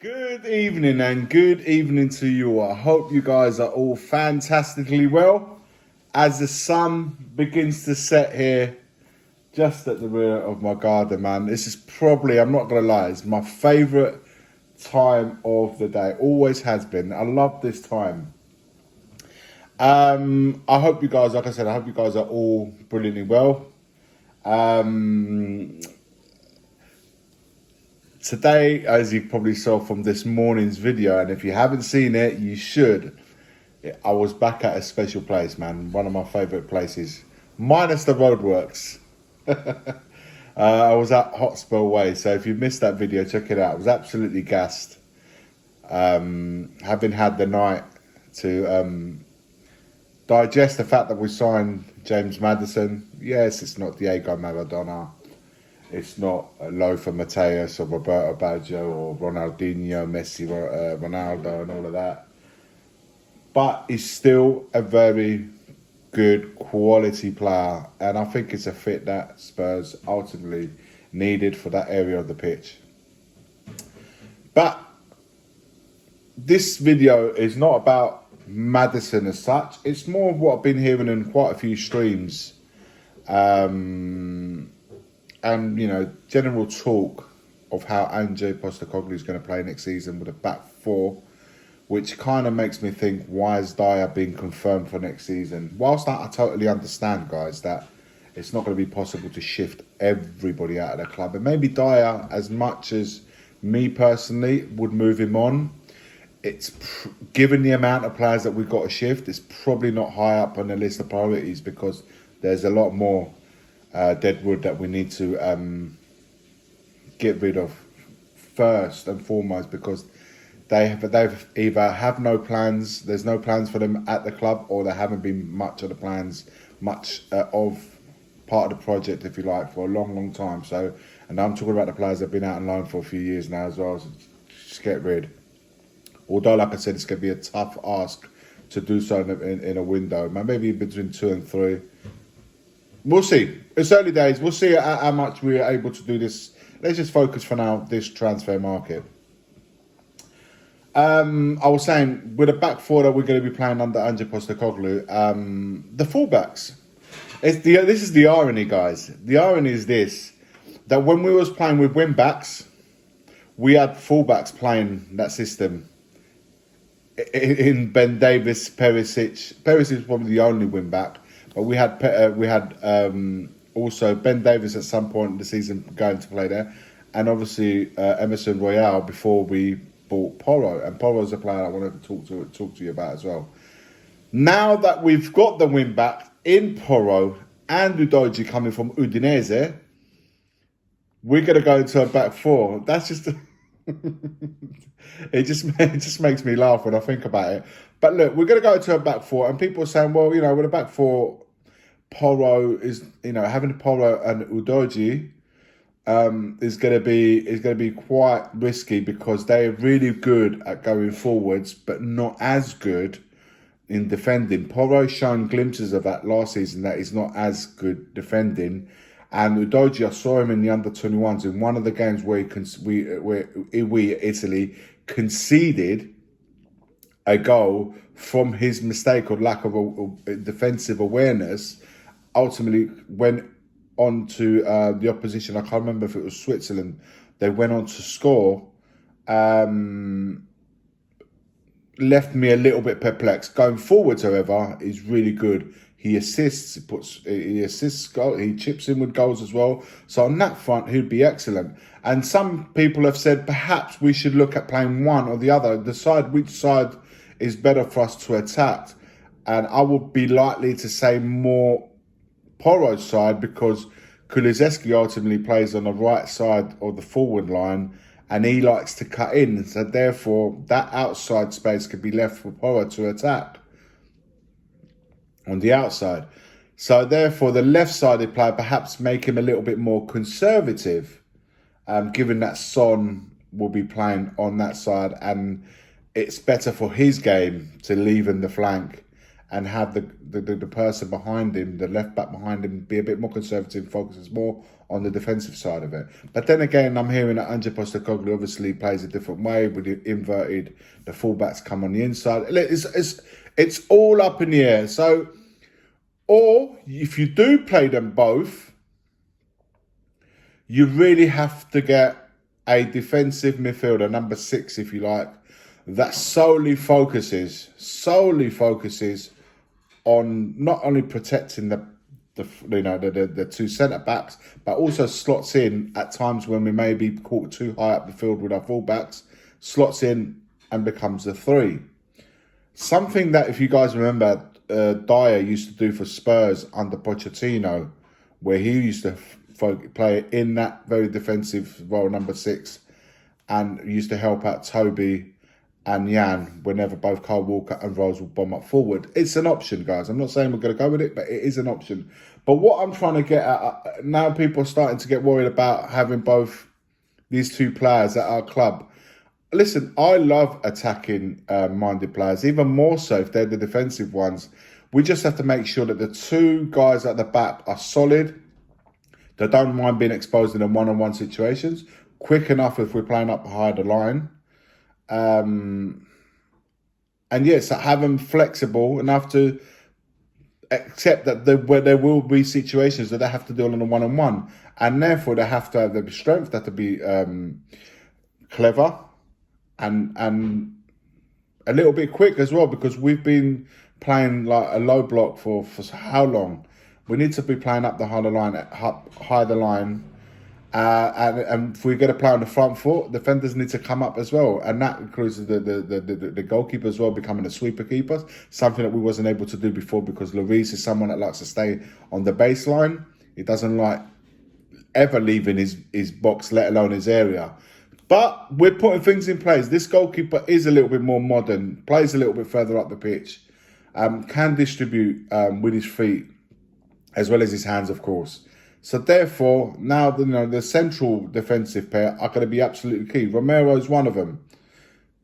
Good evening and good evening to you. I hope you guys are all fantastically well as the sun begins to set here just at the rear of my garden, man. This is probably, I'm not going to lie, it's my favourite time of the day. Always has been. I love this time. I hope you guys, like I said, I hope you guys are all brilliantly well. Today, as you probably saw from this morning's video, and if you haven't seen it, you should. I was back at a special place, man. One of my favourite places, minus the roadworks. I was at Hotspur Way, so if you missed that video, check it out. I was absolutely gassed. Having had the night to digest the fact that we signed James Maddison. Yes, it's not Diego Maradona. It's not Lothar Matthäus or Roberto Baggio or Ronaldinho, Messi, Ronaldo and all of that. But he's still a very good quality player. And I think it's a fit that Spurs ultimately needed for that area of the pitch. But this video is not about Maddison as such. It's more of what I've been hearing in quite a few streams. And, you know, general talk of how Ange Postecoglou is going to play next season with a back four, which kind of makes me think, why is Dyer being confirmed for next season? Whilst I totally understand, guys, that it's not going to be possible to shift everybody out of the club. And maybe Dyer, as much as me personally would move him on, it's given the amount of players that we've got to shift, it's probably not high up on the list of priorities because there's a lot more deadwood that we need to get rid of first and foremost, because they've either have no plans, there's no plans for them at the club, or there haven't been much of the plans, of part of the project, if you like, for a long time. So, and I'm talking about the players that have been out on loan for a few years now as well, so just get rid. Although, like I said, it's going to be a tough ask to do so in a window, maybe between 2 and 3. We'll see. It's early days. We'll see how much we're able to do this. Let's just focus for now this transfer market. I was saying, with a back four that we're going to be playing under Ange Postecoglou, the fullbacks. This is the irony, guys. The irony is this, that when we was playing with wing backs, we had fullbacks playing that system. In Ben Davies, Perisic. Perisic was probably the only wing back. But we had also Ben Davies at some point in the season going to play there, and obviously Emerson Royale before we bought Porro. And Porro's a player I wanted to talk to you about as well. Now that we've got the win back in Porro and Udogie coming from Udinese, we're going to go into a back four. That's just it just makes me laugh when I think about it. But look, we're going to go to a back four, and people are saying, well, you know, with a back four, Porro is, you know, having Porro and Udogie is going to be quite risky because they're really good at going forwards, but not as good in defending. Porro's shown glimpses of that last season, that he's not as good defending. And Udogie, I saw him in the under-21s in one of the games where we Italy conceded a goal from his mistake or lack of a defensive awareness. Ultimately went on to the opposition. I can't remember if it was Switzerland. They went on to score. Left me a little bit perplexed. Going forwards, however, is really good. He assists, goals, he chips in with goals as well. So on that front, he'd be excellent. And some people have said perhaps we should look at playing one or the other, decide which side is better for us to attack. And I would be likely to say more Porro's side, because Kulusevski ultimately plays on the right side of the forward line and he likes to cut in. So therefore, that outside space could be left for Porro to attack on the outside. So therefore, the left-sided player perhaps make him a little bit more conservative, given that Son will be playing on that side, and it's better for his game to leave in the flank and have the person behind him, the left back behind him, be a bit more conservative, focuses more on the defensive side of it. But then again, I'm hearing that Ange Postecoglou obviously plays a different way with the inverted, the fullbacks come on the inside. It's all up in the air. So, or if you do play them both, you really have to get a defensive midfielder, number 6, if you like, that solely focuses on not only protecting the two centre backs, but also slots in at times when we may be caught too high up the field with our fullbacks, slots in and becomes a 3. Something that, if you guys remember, Dyer used to do for Spurs under Pochettino, where he used to play in that very defensive role, number 6, and used to help out Toby and Jan whenever both Kyle Walker and Rose will bomb up forward. It's an option, guys. I'm not saying we're going to go with it, but it is an option. But what I'm trying to get at, now people are starting to get worried about having both these two players at our club. Listen, I love attacking minded players, even more so if they're the defensive ones. We just have to make sure that the two guys at the back are solid. They don't mind being exposed in one-on-one situations. Quick enough if we're playing up high the line. And yes, have them flexible enough to accept that there will be situations that they have to do on a one-on-one. And therefore, they have to have the strength, they have to be clever and a little bit quick as well, because we've been playing like a low block for how long? We need to be playing up the high the line. And if we get a player on the front foot, defenders need to come up as well, and that includes the goalkeeper as well, becoming a sweeper keeper, something that we wasn't able to do before, because Lloris is someone that likes to stay on the baseline. He doesn't like ever leaving his box, let alone his area. But we're putting things in place. This goalkeeper is a little bit more modern, plays a little bit further up the pitch, can distribute with his feet as well as his hands, of course. So therefore, now the central defensive pair are going to be absolutely key. Romero is one of them.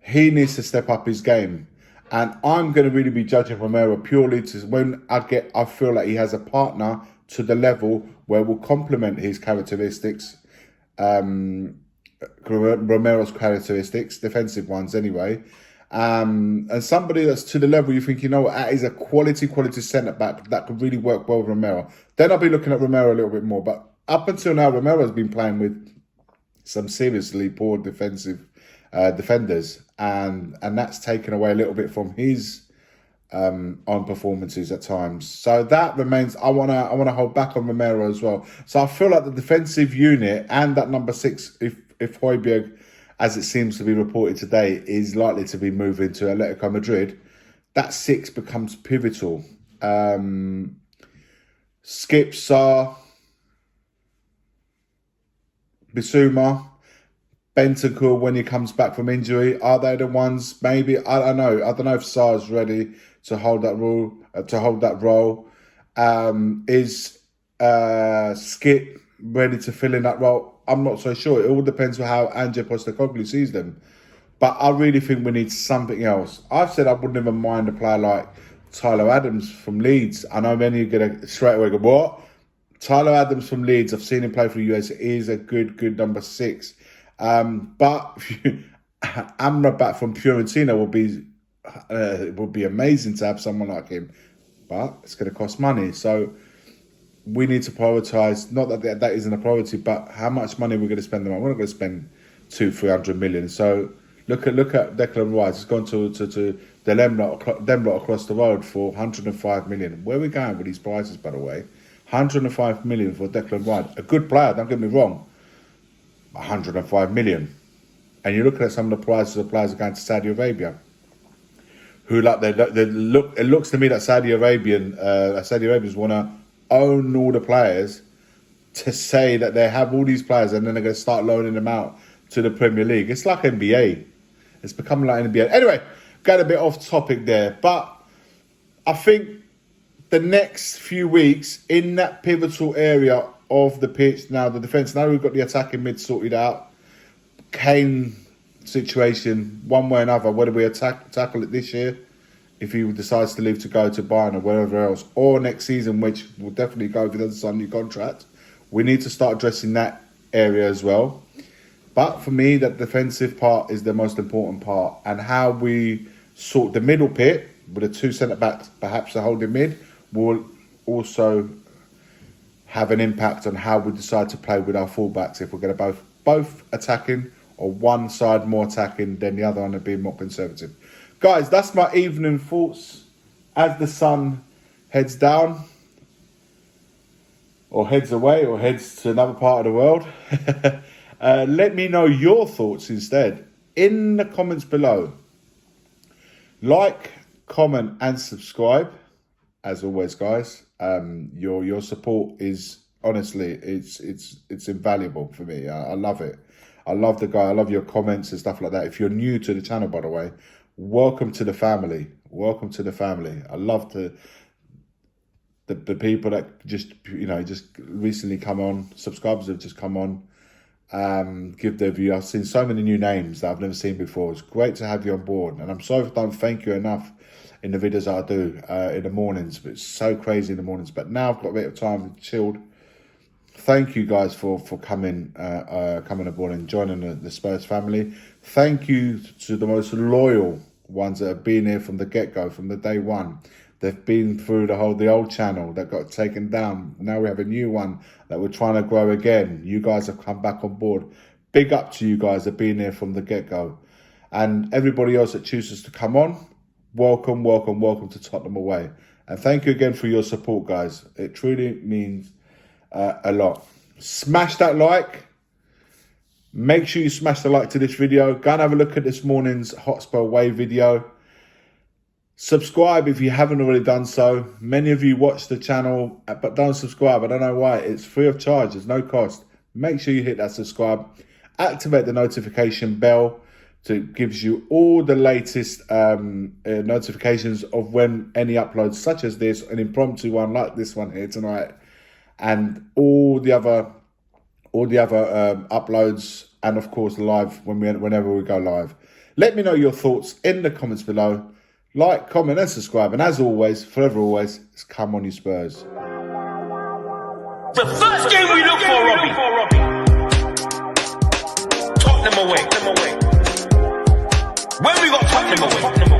He needs to step up his game, and I'm going to really be judging Romero purely to when I feel like he has a partner to the level where we'll complement his characteristics, Romero's characteristics, defensive ones anyway. And somebody that's to the level you think, that is a quality centre back that could really work well with Romero. Then I'll be looking at Romero a little bit more. But up until now, Romero's been playing with some seriously poor defensive defenders, and that's taken away a little bit from his on performances at times. So that remains. I wanna hold back on Romero as well. So I feel like the defensive unit and that number 6, if Højbjerg, as it seems to be reported today, is likely to be moving to Atletico Madrid, that 6 becomes pivotal. Skip, Sarr, Bissouma, Bentancur when he comes back from injury, are they the ones? Maybe, I don't know. I don't know if Sarr's ready to hold that role. Is Skip ready to fill in that role? I'm not so sure. It all depends on how Ange Postecoglou sees them. But I really think we need something else. I've said I wouldn't even mind a player like Tyler Adams from Leeds. I know many are going to straight away go, what? Tyler Adams from Leeds, I've seen him play for the US, is a good number 6. But Amrabat from Fiorentina would be amazing to have someone like him. But it's going to cost money. So we need to prioritise, not that isn't a priority, but how much money we're going to spend them on. We're not going to spend 200-300 million. So look at Declan Rice. It's gone to them lot across the road for 105 million. Where are we going with these prices, by the way? 105 million for Declan Rice. A good player, don't get me wrong. 105 million. And you look at some of the prices of players going to Saudi Arabia. Who it looks to me that Saudi Arabians want to own all the players, to say that they have all these players and then they're going to start loaning them out to the Premier League. It's like NBA. It's becoming like NBA. Anyway, got a bit off topic there, but I think the next few weeks in that pivotal area of the pitch, now the defence, now we've got the attacking mid sorted out, Kane situation, one way or another, whether we tackle it this year if he decides to leave to go to Bayern or wherever else, or next season, which will definitely go if he doesn't sign a new contract. We need to start addressing that area as well. But for me, that defensive part is the most important part, and how we sort the middle pit with the two centre-backs, perhaps the holding mid, will also have an impact on how we decide to play with our fullbacks. If we're going to both attacking, or one side more attacking than the other one being more conservative. Guys, that's my evening thoughts as the sun heads down, or heads away, or heads to another part of the world. Let me know your thoughts instead in the comments below. Like, comment and subscribe. As always, guys, your support is honestly it's invaluable for me. I love it. I love the guy. I love your comments and stuff like that. If you're new to the channel, by the way, welcome to the family. Welcome to the family. I love the people that just recently come on. Subscribers have just come on. Give their view. I've seen so many new names that I've never seen before. It's great to have you on board, and I'm sorry if I don't thank you enough in the videos I do in the mornings. But it's so crazy in the mornings. But now I've got a bit of time, chilled. Thank you guys for coming aboard and joining the Spurs family. Thank you to the most loyal ones that have been here from the get-go, from the day one. They've been through the old channel that got taken down. Now we have a new one that we're trying to grow again. You guys have come back on board. Big up to you guys that have been here from the get-go. And everybody else that chooses to come on, welcome, welcome, welcome to Tottenham Away. And thank you again for your support, guys. It truly means a lot. Smash that like. Make sure you smash the like to this video. Go and have a look at this morning's Hotspur Away video. Subscribe if you haven't already done so. Many of you watch the channel but don't subscribe. I don't know why. It's free of charge. There's no cost. Make sure you hit that subscribe. Activate the notification bell to gives you all the latest notifications of when any uploads such as this, an impromptu one like this one here tonight, and all the other uploads, and of course live whenever we go live. Let me know your thoughts in the comments below. Like, comment and subscribe. And as always, forever always, it's come on you Spurs. The first game we look for, Robbie. Tottenham away. When we got Tottenham away.